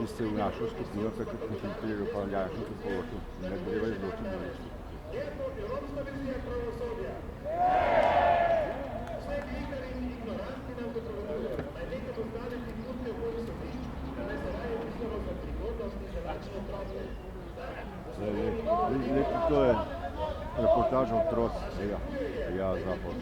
se v našo skupino takrat koncentriral, pa Aljaž na podportu. Ne bo več dočim da reči. To je reportaža otroc, ja, zapad.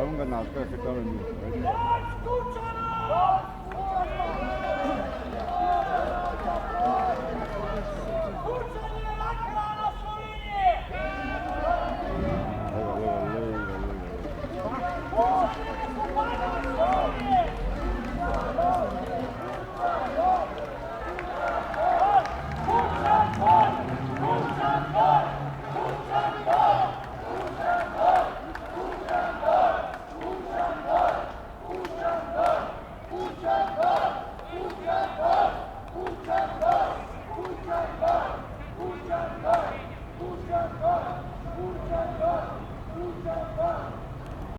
Unga naska se tamo ni. Push and